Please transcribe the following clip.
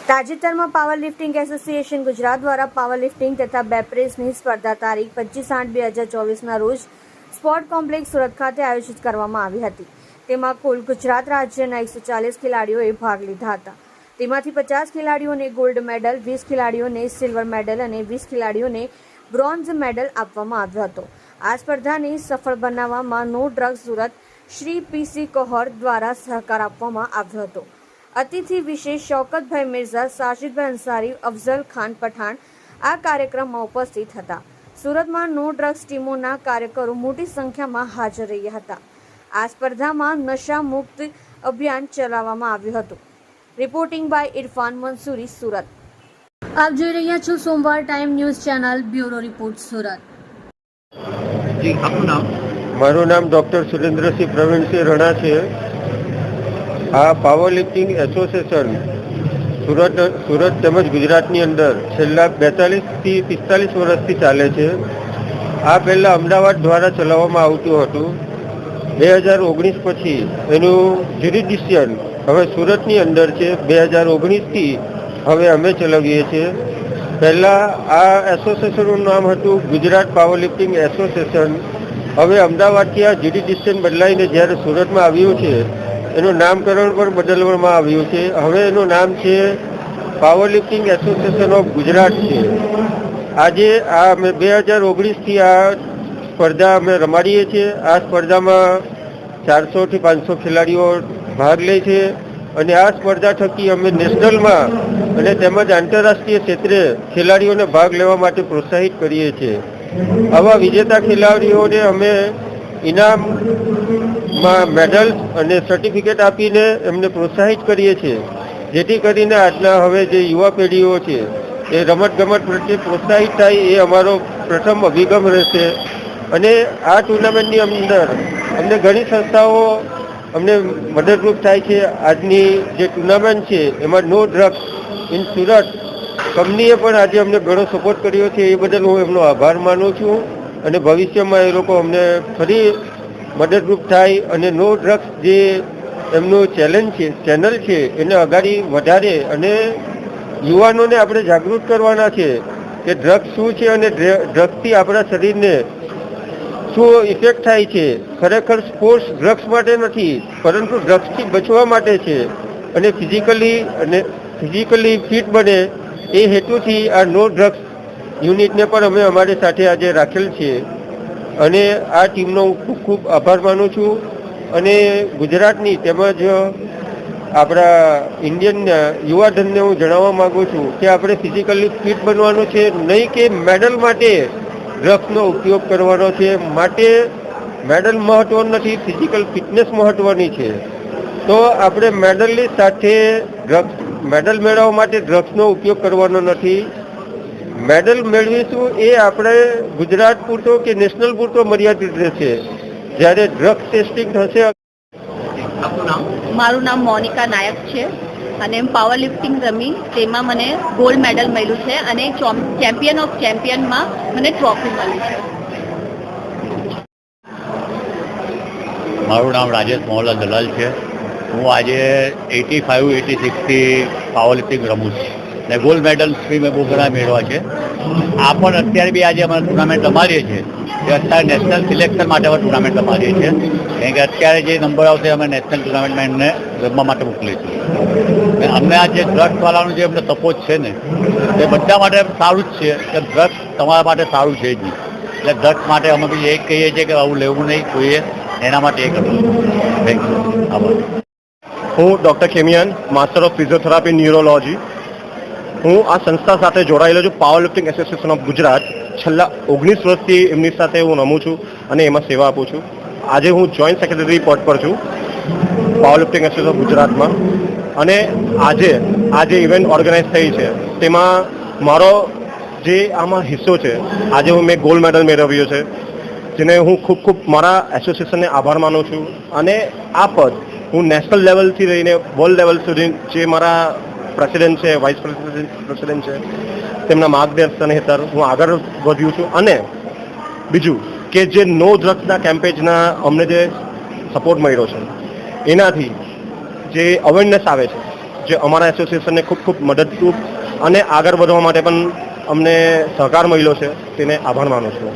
તાજેતરમાં power lifting association Gujarat દ્વારા power lifting તથા બેપરેસની સ્પર્ધા તારીખ 25/8/2024ના રોજ સ્પોર્ટ કોમ્પ્લેક્સ સુરત ખાતે આયોજિત કરવામાં આવી હતી. તેમાં કુલ ગુજરાત રાજ્યના 140 ખેલાડીઓએ ભાગ લીધા હતા. તેમાંથી 50 ખેલાડીઓને ગોલ્ડ મેડલ, 20 ખેલાડીઓને સિલ્વર મેડલ અને 20 ખેલાડીઓને બ્રોન્ઝ મેડલ આપવામાં આવ્યો હતો. આ સ્પર્ધાને સફળ બનાવવામાં નો ડ્રગ્સ સુરત શ્રી પીસી કોહર દ્વારા સહકાર આપવામાં આવ્યો હતો. અતિથિ વિશેષ શૌકતભાઈ મિર્ઝા, સાજિદભાઈ અંસારી, અફઝલ ખાન પઠાણ આ કાર્યક્રમમાં ઉપસ્થિત હતા. સુરતમાં નો ડ્રગ્સ ટીમોના કાર્યકરો મોટી સંખ્યામાં હાજર રહ્યા હતા. આ સ્પર્ધામાં નશા મુક્ત અભિયાન ચલાવવામાં આવ્યું હતું. Reporting by Irfan Mansuri, Surat. આપ જોઈ રહ્યા છો સોમવાર Time News channel, bureau report, Surat. જી, આપનું નામ? મારું નામ ડૉક્ટર સુરેન્દ્રસિંહ પ્રવીણસિંહ રણા છે. આ પાવર લિફ્ટિંગ એસોસિએશન સુરત તેમજ ગુજરાતની અંદર છેલ્લા 42થી 45 વર્ષથી ચાલે છે. આ પહેલાં અમદાવાદ દ્વારા ચલાવવામાં આવતું હતું. 2019 પછી એનું જ્યુરિડિક્શન હવે સુરતની અંદર છે. 2019થી હવે અમે ચલાવીએ છીએ. પહેલાં આ એસોસિએશનનું નામ હતું ગુજરાત પાવર લિફ્ટિંગ એસોસિએશન. હવે અમદાવાદથી આ જ્યુરિડિક્શન બદલાઈને જ્યારે સુરતમાં આવ્યું છે એનું નામકરણ પણ બદલવામાં આવ્યું છે. હવે એનું નામ છે power lifting association of Gujarat છે. આજે આ અમે 2019થી આ સ્પર્ધા અમે રમાડીએ છીએ. આ સ્પર્ધામાં 400થી 500 ખેલાડીઓ ભાગ લે છે અને આ સ્પર્ધા થકી અમે નેશનલમાં અને તેમજ આંતરરાષ્ટ્રીય ક્ષેત્રે ખેલાડીઓને ભાગ લેવા માટે પ્રોત્સાહિત કરીએ છીએ. આવા વિજેતા ખેલાડીઓને અમે ઇનામમાં મેડલ્સ અને સર્ટિફિકેટ આપીને એમને પ્રોત્સાહિત કરીએ છીએ, જેથી કરીને આજના હવે જે યુવા પેઢીઓ છે એ રમતગમત પ્રત્યે પ્રોત્સાહિત થાય એ અમારો પ્રથમ અભિગમ રહેશે. અને આ ટુર્નામેન્ટની અંદર અમને ઘણી સંસ્થાઓ અમને મદદરૂપ થાય છે. આજની જે ટુર્નામેન્ટ છે એમાં નો ડ્રગ્સ ઇન સુરત કંપનીએ પણ આજે અમને ઘણો સપોર્ટ કર્યો છે. એ બદલ હું એમનો આભાર માનું છું અને ભવિષ્યમાં એ લોકો અમને ફરી મદદરૂપ થાય અને નો ડ્રગ્સ જે એમનું ચેનલ છે એને આગળ વધારે અને યુવાનોને આપણે જાગૃત કરવાના છે કે ડ્રગ્સ શું છે અને ડ્રગ્સથી આપણા શરીરને શું ઇફેક્ટ થાય છે. ખરેખર સ્પોર્ટ્સ ડ્રગ્સ માટે નથી, પરંતુ ડ્રગ્સથી બચવા માટે છે અને ફિઝિકલી ફિટ બને એ હેતુથી આ નો ડ્રગ્સ યુનિટને પણ અમે અમારી સાથે આજે રાખેલ છે. અને આ ટીમનો હું ખૂબ ખૂબ આભાર માનું છું. અને ગુજરાતની તેમજ આપણા ઇન્ડિયન યુવાધનને હું જણાવવા માગું છું કે આપણે ફિઝિકલી ફિટ બનવાનું છે, નહીં કે મેડલ માટે ડ્રગ્સનો ઉપયોગ કરવાનો છે. માટે મેડલ મહત્વનું નથી, ફિઝિકલ ફિટનેસ મહત્વની છે. તો આપણે મેડલની સાથે મેડલ મેળવવા માટે ડ્રગ્સનો ઉપયોગ કરવાનો નથી. મેડલ મેળવીશું એ આપણે ગુજરાત પૂરતો કે નેશનલ પૂરતો મર્યાદિત રહેશે. જ્યારે ડ્રગ્સ ટેસ્ટિંગ થશે. આપનું નામ? મારું નામ મોનિકા નાયક છે અને પાવર લિફ્ટિંગ રમી તેમાં મને ગોલ્ડ મેડલ મળ્યું છે અને ચેમ્પિયન ઓફ ચેમ્પિયનમાં મને ટ્રોફી મળી છે. મારું નામ રાજેશ મોહનલાલ દલાલ છે. હું આજે 85-86થી પાવર લિફ્ટિંગ રમું છું ને ગોલ્ડ મેડલ્સ બી મેં બહુ ઘણા મેળવ્યા છે. આ પણ અત્યારે બી આજે અમારે ટુર્નામેન્ટ રમાડીએ છીએ કે અત્યારે નેશનલ સિલેક્શન માટે અમે ટુર્નામેન્ટ રમાડીએ છીએ. કારણ કે અત્યારે જે નંબર આવશે અમે નેશનલ ટુર્નામેન્ટમાં એમને રમવા માટે મોકલીશું. અમને આ જે ડ્રગ્સવાળાનું જે અમને સપોર્ટ છે ને તે બધા માટે સારું જ છે કે ડ્રગ્સ તમારા માટે સારું છે જ નહીં. એટલે ડ્રગ્સ માટે અમે બી એ કહીએ છીએ કે આવું લેવું નહીં કોઈએ, એના માટે એ કરવું. Thank you. આભાર. હું doctor Khemiyan, master of physiotherapy neurology. હું આ સંસ્થા સાથે જોડાયેલો છું, power lifting association of Gujarat. છેલ્લા 19 વર્ષથી એમની સાથે હું રમું છું અને એમાં સેવા આપું છું. આજે હું જોઈન્ટ સેક્રેટરી પદ પર છું પાવર લિફ્ટિંગ એસોસિએશન ઓફ ગુજરાતમાં. અને આજે આ જે ઇવેન્ટ ઓર્ગેનાઇઝ થઈ છે તેમાં મારો જે આમાં હિસ્સો છે, આજે મેં ગોલ્ડ મેડલ મેળવ્યો છે, જેને હું ખૂબ મારા એસોસિએશનને આભાર માનું છું. અને આ પદ હું નેશનલ લેવલથી લઈને વર્લ્ડ લેવલ સુધી જે મારા પ્રેસિડેન્ટ છે, વાઇસ પ્રેસિડેન્ટ છે, તેમના માર્ગદર્શન હેઠળ હું આગળ વધ્યું છું. અને બીજું કે જે નો ડ્રગ્સના કેમ્પેજના અમને જે સપોર્ટ મળ્યો છે એનાથી જે અવેરનેસ આવે છે જે અમારા એસોસિએશનને ખૂબ ખૂબ મદદરૂપ અને આગળ વધવા માટે પણ અમને સહકાર મળ્યો છે તેને આભાર માનું છું.